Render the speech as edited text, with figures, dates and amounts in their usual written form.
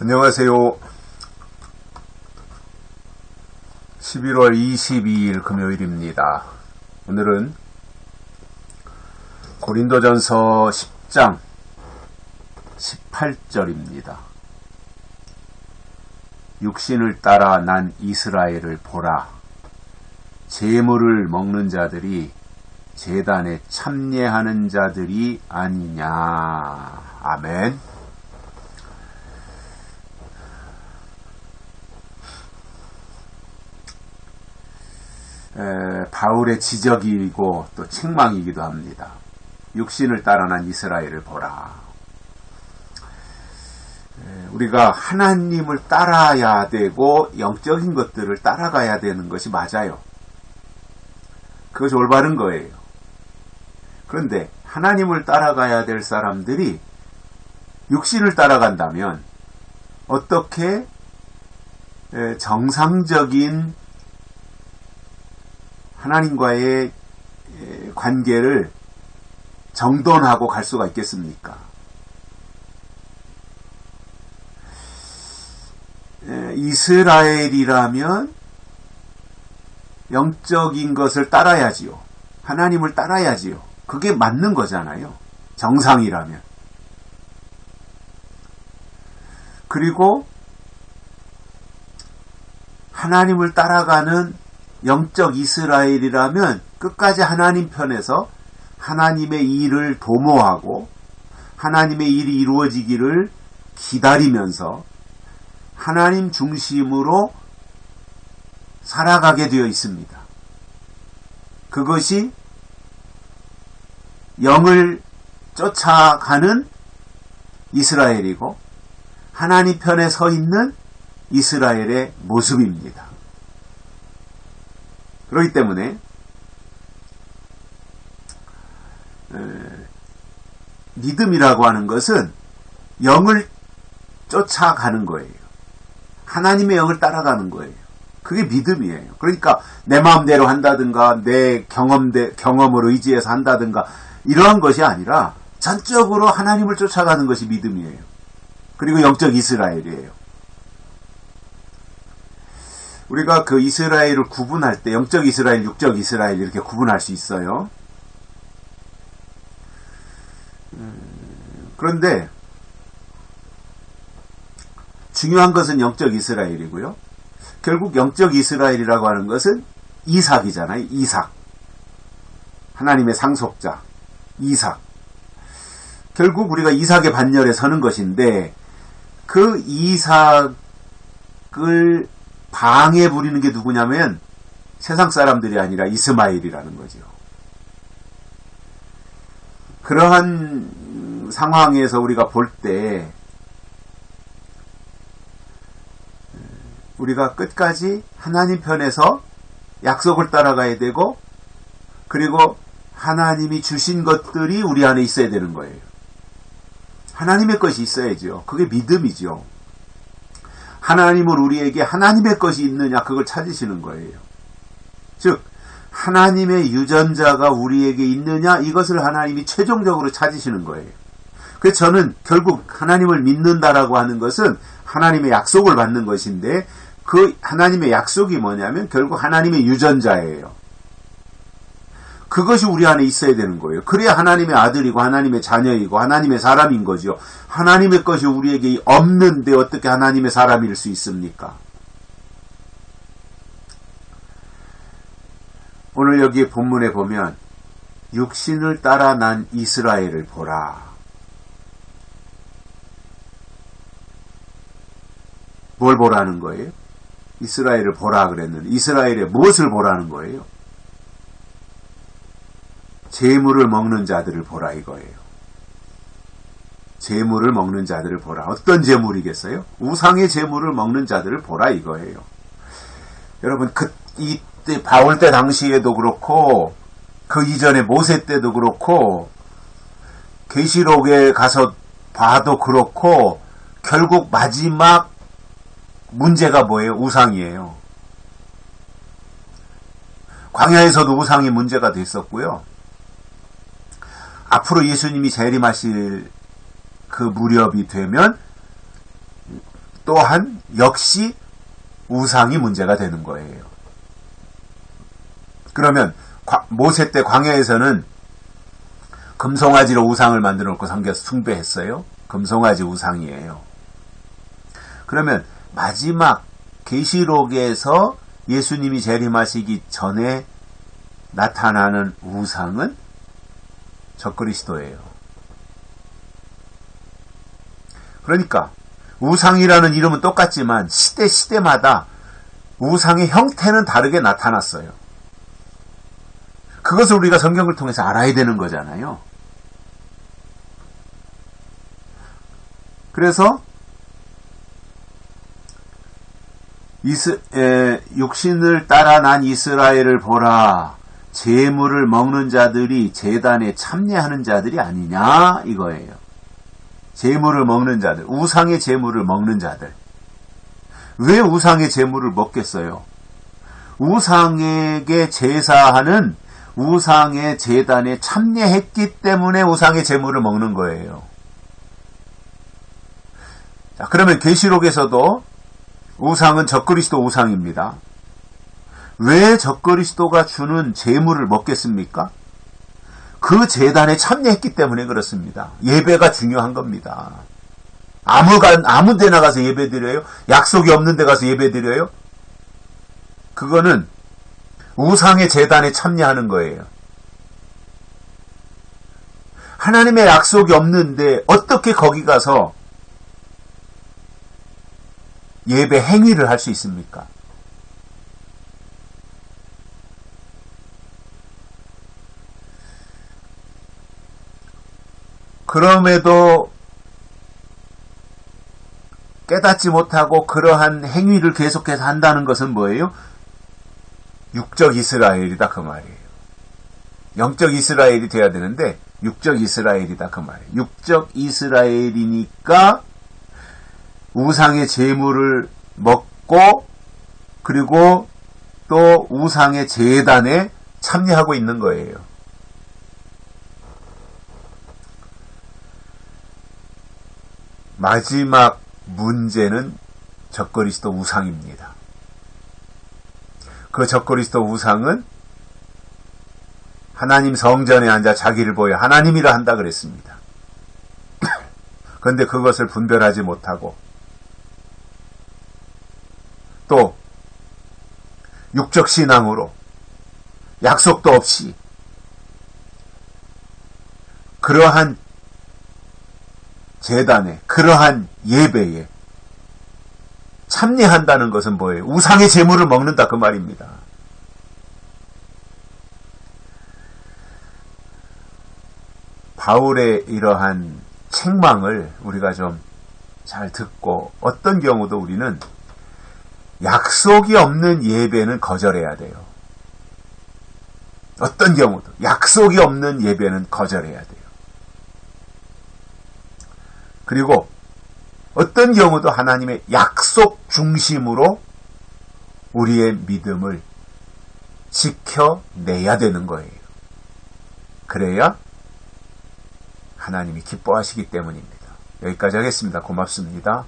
안녕하세요. 11월 22일 금요일입니다. 오늘은 고린도전서 10장 18절입니다. 육신을 따라 난 이스라엘을 보라. 재물을 먹는 자들이 제단에 참례하는 자들이 아니냐. 아멘. 바울의 지적이고 또 책망이기도 합니다. 육신을 따라 난 이스라엘을 보라. 우리가 하나님을 따라야 되고 영적인 것들을 따라가야 되는 것이 맞아요. 그것이 올바른 거예요. 그런데 하나님을 따라가야 될 사람들이 육신을 따라간다면 어떻게 정상적인 하나님과의 관계를 정돈하고 갈 수가 있겠습니까? 이스라엘이라면 영적인 것을 따라야지요. 하나님을 따라야지요. 그게 맞는 거잖아요. 정상이라면. 그리고 하나님을 따라가는 영적 이스라엘이라면 끝까지 하나님 편에서 하나님의 일을 도모하고 하나님의 일이 이루어지기를 기다리면서 하나님 중심으로 살아가게 되어 있습니다. 그것이 영을 쫓아가는 이스라엘이고 하나님 편에 서 있는 이스라엘의 모습입니다. 그렇기 때문에 믿음이라고 하는 것은 영을 쫓아가는 거예요. 하나님의 영을 따라가는 거예요. 그게 믿음이에요. 그러니까 내 마음대로 한다든가 내 경험을 의지해서 한다든가 이러한 것이 아니라 전적으로 하나님을 쫓아가는 것이 믿음이에요. 그리고 영적 이스라엘이에요. 우리가 그 이스라엘을 구분할 때 영적 이스라엘, 육적 이스라엘 이렇게 구분할 수 있어요. 그런데 중요한 것은 영적 이스라엘이고요. 결국 영적 이스라엘이라고 하는 것은 이삭이잖아요. 이삭. 하나님의 상속자. 이삭. 결국 우리가 이삭의 반열에 서는 것인데 그 이삭을 방해 부리는 게 누구냐면 세상 사람들이 아니라 이스마엘이라는 거죠. 그러한 상황에서 우리가 볼 때 우리가 끝까지 하나님 편에서 약속을 따라가야 되고 그리고 하나님이 주신 것들이 우리 안에 있어야 되는 거예요. 하나님의 것이 있어야죠. 그게 믿음이죠. 하나님은 우리에게 하나님의 것이 있느냐 그걸 찾으시는 거예요. 즉 하나님의 유전자가 우리에게 있느냐 이것을 하나님이 최종적으로 찾으시는 거예요. 그래서 저는 결국 하나님을 믿는다라고 하는 것은 하나님의 약속을 받는 것인데 그 하나님의 약속이 뭐냐면 결국 하나님의 유전자예요. 그것이 우리 안에 있어야 되는 거예요. 그래야 하나님의 아들이고 하나님의 자녀이고 하나님의 사람인 거죠. 하나님의 것이 우리에게 없는데 어떻게 하나님의 사람일 수 있습니까? 오늘 여기 본문에 보면 육신을 따라 난 이스라엘을 보라. 뭘 보라는 거예요? 이스라엘을 보라 그랬는데 이스라엘의 무엇을 보라는 거예요? 재물을 먹는 자들을 보라 이거예요. 재물을 먹는 자들을 보라. 어떤 재물이겠어요? 우상의 재물을 먹는 자들을 보라 이거예요. 여러분 이때 바울 때 당시에도 그렇고 그 이전에 모세 때도 그렇고 계시록에 가서 봐도 그렇고 결국 마지막 문제가 뭐예요? 우상이에요. 광야에서도 우상이 문제가 됐었고요. 앞으로 예수님이 재림하실 그 무렵이 되면 또한 역시 우상이 문제가 되는 거예요. 그러면 모세 때 광야에서는 금송아지로 우상을 만들어 놓고 숭배했어요. 금송아지 우상이에요. 그러면 마지막 계시록에서 예수님이 재림하시기 전에 나타나는 우상은 적그리스도예요. 그러니까 우상이라는 이름은 똑같지만 시대마다 우상의 형태는 다르게 나타났어요. 그것을 우리가 성경을 통해서 알아야 되는 거잖아요. 그래서 육신을 따라 난 이스라엘을 보라. 제물을 먹는 자들이 제단에 참여하는 자들이 아니냐 이거예요. 제물을 먹는 자들, 우상의 제물을 먹는 자들. 왜 우상의 제물을 먹겠어요? 우상에게 제사하는 우상의 제단에 참여했기 때문에 우상의 제물을 먹는 거예요. 자, 그러면 계시록에서도 우상은 적그리스도 우상입니다. 왜 적그리스도가 주는 제물을 먹겠습니까? 그 제단에 참여했기 때문에 그렇습니다. 예배가 중요한 겁니다. 아무 데나 가서 예배 드려요? 약속이 없는 데 가서 예배 드려요? 그거는 우상의 제단에 참여하는 거예요. 하나님의 약속이 없는데 어떻게 거기 가서 예배 행위를 할 수 있습니까? 그럼에도 깨닫지 못하고 그러한 행위를 계속해서 한다는 것은 뭐예요? 육적 이스라엘이다 그 말이에요. 영적 이스라엘이 돼야 되는데 육적 이스라엘이다 그 말이에요. 육적 이스라엘이니까 우상의 제물을 먹고 그리고 또 우상의 제단에 참여하고 있는 거예요. 마지막 문제는 적그리스도 우상입니다. 그 적그리스도 우상은 하나님 성전에 앉아 자기를 보여 하나님이라 한다 그랬습니다. 그런데 그것을 분별하지 못하고 또 육적 신앙으로 약속도 없이 그러한 제단에 그러한 예배에 참여한다는 것은 뭐예요? 우상의 제물을 먹는다 그 말입니다. 바울의 이러한 책망을 우리가 좀 잘 듣고 어떤 경우도 우리는 약속이 없는 예배는 거절해야 돼요. 어떤 경우도 약속이 없는 예배는 거절해야 돼요. 그리고 어떤 경우도 하나님의 약속 중심으로 우리의 믿음을 지켜내야 되는 거예요. 그래야 하나님이 기뻐하시기 때문입니다. 여기까지 하겠습니다. 고맙습니다.